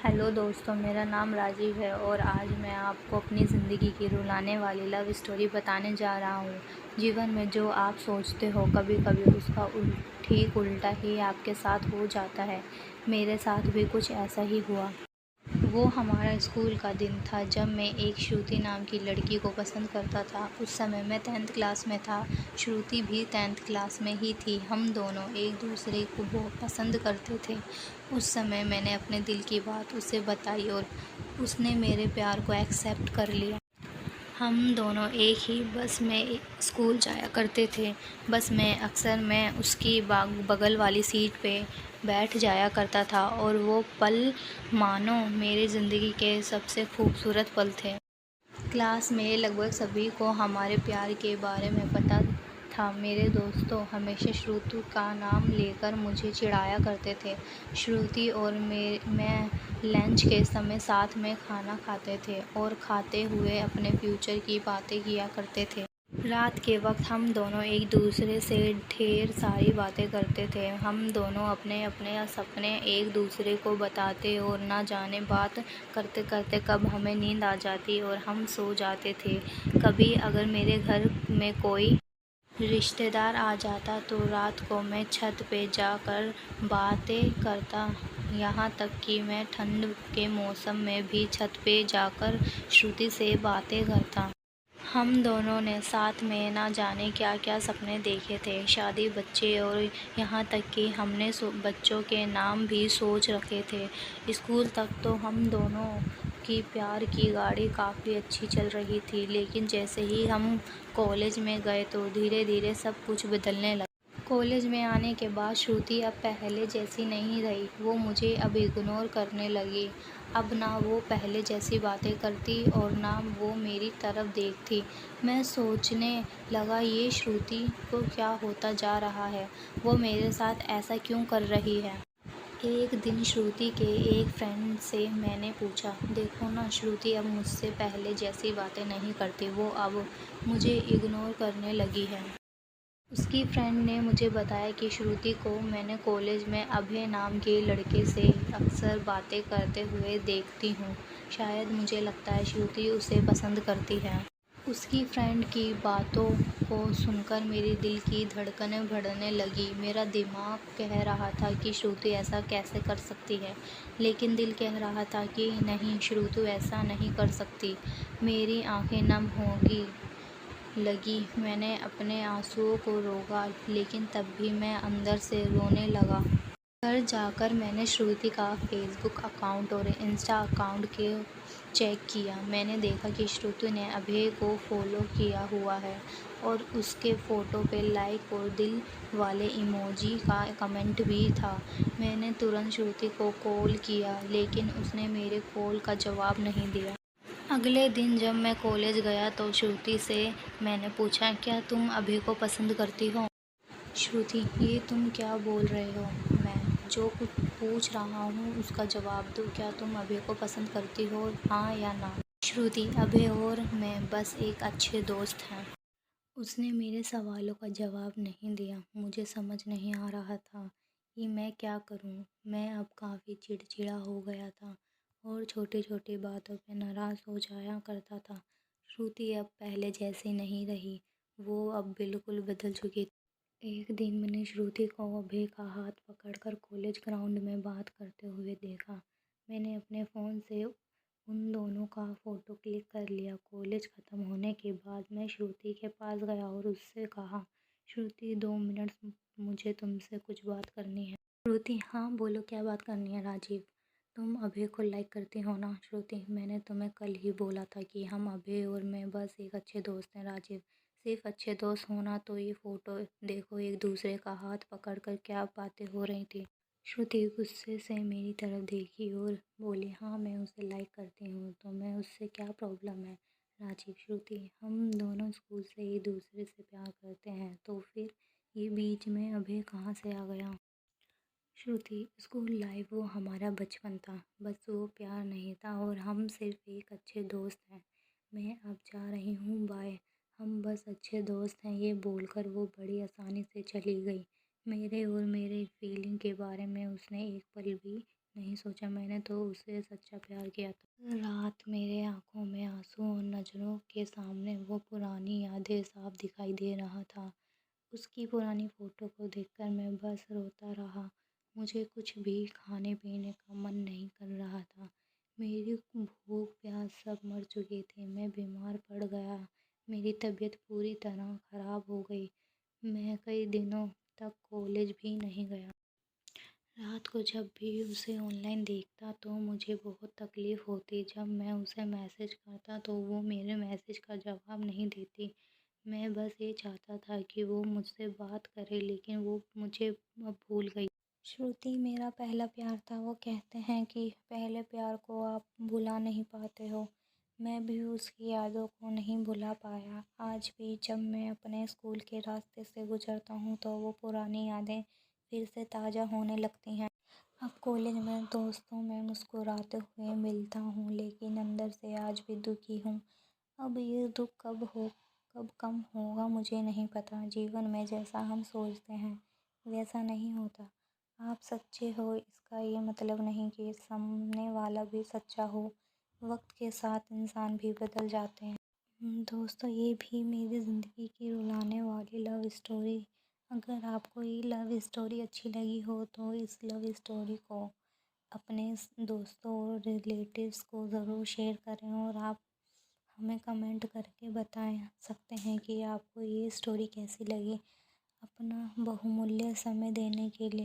Hello दोस्तों, मेरा नाम राजीव है और आज मैं आपको अपनी ज़िंदगी की रुलाने वाली लव स्टोरी बताने जा रहा हूँ। जीवन में जो आप सोचते हो कभी-कभी उसका ठीक उल्टा ही आपके साथ हो जाता है। मेरे साथ भी कुछ ऐसा ही हुआ। वो हमारा स्कूल का दिन था जब मैं एक श्रुति नाम की लड़की को पसंद करता था। उस समय मैं 10th क्लास में था। श्रुति भी 10th क्लास में ही थी। हम दोनों एक दूसरे को बहुत पसंद करते थे। उस समय मैंने अपने दिल की बात उसे बताई और उसने मेरे प्यार को एक्सेप्ट कर लिया। हम दोनों एक ही बस में स्कूल जाया करते थे। बस में अक्सर मैं उसकी बगल वाली सीट पे बैठ जाया करता था और वो पल मानो मेरी ज़िंदगी के सबसे खूबसूरत पल थे। क्लास में लगभग सभी को हमारे प्यार के बारे में पता था। मेरे दोस्तों हमेशा श्रुति का नाम लेकर मुझे चिढ़ाया करते थे। श्रुति और मैं लंच के समय साथ में खाना खाते थे और खाते हुए अपने फ्यूचर की बातें किया करते थे। रात के वक्त हम दोनों एक दूसरे से ढेर सारी बातें करते थे। हम दोनों अपने अपने सपने एक दूसरे को बताते और ना जाने बात करते करते कब हमें नींद आ जाती और हम सो जाते थे। कभी अगर मेरे घर में कोई रिश्तेदार आ जाता तो रात को मैं छत पे जाकर बातें करता। यहाँ तक कि मैं ठंड के मौसम में भी छत पे जाकर श्रुति से बातें करता। हम दोनों ने साथ में ना जाने क्या-क्या सपने देखे थे, शादी, बच्चे और यहाँ तक कि हमने बच्चों के नाम भी सोच रखे थे। स्कूल तक तो हम दोनों की प्यार की गाड़ी काफ़ी अच्छी चल रही थी, लेकिन जैसे ही हम कॉलेज में गए तो धीरे-धीरे सब कुछ बदलने लगा। कॉलेज में आने के बाद श्रुति अब पहले जैसी नहीं रही। वो मुझे अब इग्नोर करने लगी। अब ना वो पहले जैसी बातें करती और ना वो मेरी तरफ देखती। मैं सोचने लगा ये श्रुति को क्या होता जा रहा है? वो मेरे साथ ऐसा क्यों कर रही है? एक दिन श्रुति के एक फ्रेंड से मैंने पूछा, देखो ना श्रुति अब मुझसे पहले जैसी बातें नहीं करती, वो अब मुझे इग्नोर करने लगी है। उसकी फ्रेंड ने मुझे बताया कि श्रुति को मैंने कॉलेज में अभय नाम के लड़के से अक्सर बातें करते हुए देखती हूँ। शायद मुझे लगता है श्रुति उसे पसंद करती है। उसकी फ्रेंड की बातों को सुनकर मेरे दिल की धड़कनें बढ़ने लगी। मेरा दिमाग कह रहा था कि श्रुति ऐसा कैसे कर सकती है, लेकिन दिल कह रहा था कि नहीं, श्रुति ऐसा नहीं कर सकती। मेरी आंखें नम होगी लगी। मैंने अपने आंसुओं को रोका, लेकिन तब भी मैं अंदर से रोने लगा। घर जाकर मैंने श्रुति का फेसबुक अकाउंट और इंस्टा अकाउंट के चेक किया। मैंने देखा कि श्रुति ने अभय को फॉलो किया हुआ है और उसके फ़ोटो पे लाइक और दिल वाले इमोजी का कमेंट भी था। मैंने तुरंत श्रुति को कॉल किया, लेकिन उसने मेरे कॉल का जवाब नहीं दिया। अगले दिन जब मैं कॉलेज गया तो श्रुति से मैंने पूछा, क्या तुम अभय को पसंद करती हो? श्रुति, ये तुम क्या बोल रहे हो? मैं जो कुछ पूछ रहा हूँ उसका जवाब दो। क्या तुम अभय को पसंद करती हो, हाँ या ना? श्रुति, अभय और मैं बस एक अच्छे दोस्त हैं। उसने मेरे सवालों का जवाब नहीं दिया। मुझे समझ नहीं आ रहा था कि मैं क्या करूं। मैं अब काफ़ी चिड़चिड़ा हो गया था और छोटी-छोटी बातों पे नाराज़ हो जाया करता था। श्रुति अब पहले जैसी नहीं रही। वो अब बिल्कुल बदल चुकी थी। एक दिन मैंने श्रुति को अभय का हाथ पकड़कर कॉलेज ग्राउंड में बात करते हुए देखा। मैंने अपने फ़ोन से उन दोनों का फ़ोटो क्लिक कर लिया। कॉलेज ख़त्म होने के बाद मैं श्रुति के पास गया और उससे कहा, श्रुति 2 मिनट मुझे तुमसे कुछ बात करनी है। श्रुति, हाँ बोलो, क्या बात करनी है राजीव? तुम अभय को लाइक करती हो ना? श्रुति, मैंने तुम्हें कल ही बोला था कि हम अभय और मैं बस एक अच्छे दोस्त हैं। राजीव, सिर्फ अच्छे दोस्त होना तो ये फ़ोटो देखो, एक दूसरे का हाथ पकड़कर क्या बातें हो रही थी। श्रुति गुस्से से मेरी तरफ देखी और बोली, हाँ मैं उसे लाइक करती हूँ तो मैं उससे क्या प्रॉब्लम है? राजीव, श्रुति, हम दोनों स्कूल से एक दूसरे से प्यार करते हैं तो फिर ये बीच में अभय कहाँ से आ गया? श्रुति, स्कूल लाइफ वो हमारा बचपन था, बस वो प्यार नहीं था और हम सिर्फ एक अच्छे दोस्त हैं। मैं अब जा रही हूँ, बाय। हम बस अच्छे दोस्त हैं, ये बोलकर वो बड़ी आसानी से चली गई। मेरे और मेरे फीलिंग के बारे में उसने एक पल भी नहीं सोचा, मैंने तो उसे सच्चा प्यार किया था। रात मेरे आंखों में आंसू और नज़रों के सामने वो पुरानी यादें साफ दिखाई दे रहा था। उसकी पुरानी फ़ोटो को देखकर मैं बस रोता रहा। मुझे कुछ भी खाने-पीने का मन नहीं कर रहा था। मेरी भूख-प्यास सब मर चुके थे। मैं बीमार पड़ गया। मेरी तबीयत पूरी तरह ख़राब हो गई। मैं कई दिनों तक कॉलेज भी नहीं गया। रात को जब भी उसे ऑनलाइन देखता तो मुझे बहुत तकलीफ़ होती। जब मैं उसे मैसेज करता तो वो मेरे मैसेज का जवाब नहीं देती। मैं बस ये चाहता था कि वो मुझसे बात करे, लेकिन वो मुझे अब भूल गई। श्रुति मेरा पहला प्यार था। वो कहते हैं कि पहले प्यार को आप भुला नहीं पाते हो। मैं भी उसकी यादों को नहीं भुला पाया। आज भी जब मैं अपने स्कूल के रास्ते से गुजरता हूँ तो वो पुरानी यादें फिर से ताज़ा होने लगती हैं। अब कॉलेज में दोस्तों में मुस्कुराते हुए मिलता हूँ, लेकिन अंदर से आज भी दुखी हूँ। अब ये दुख कब कम होगा मुझे नहीं पता। जीवन में जैसा हम सोचते हैं वैसा नहीं होता। आप सच्चे हो इसका ये मतलब नहीं कि सामने वाला भी सच्चा हो। वक्त के साथ इंसान भी बदल जाते हैं। दोस्तों, ये भी मेरी ज़िंदगी की रुलाने वाली लव स्टोरी। अगर आपको ये लव स्टोरी अच्छी लगी हो तो इस लव स्टोरी को अपने दोस्तों और रिलेटिव्स को ज़रूर शेयर करें, और आप हमें कमेंट करके बता सकते हैं कि आपको ये स्टोरी कैसी लगी। अपना बहुमूल्य समय देने के लिए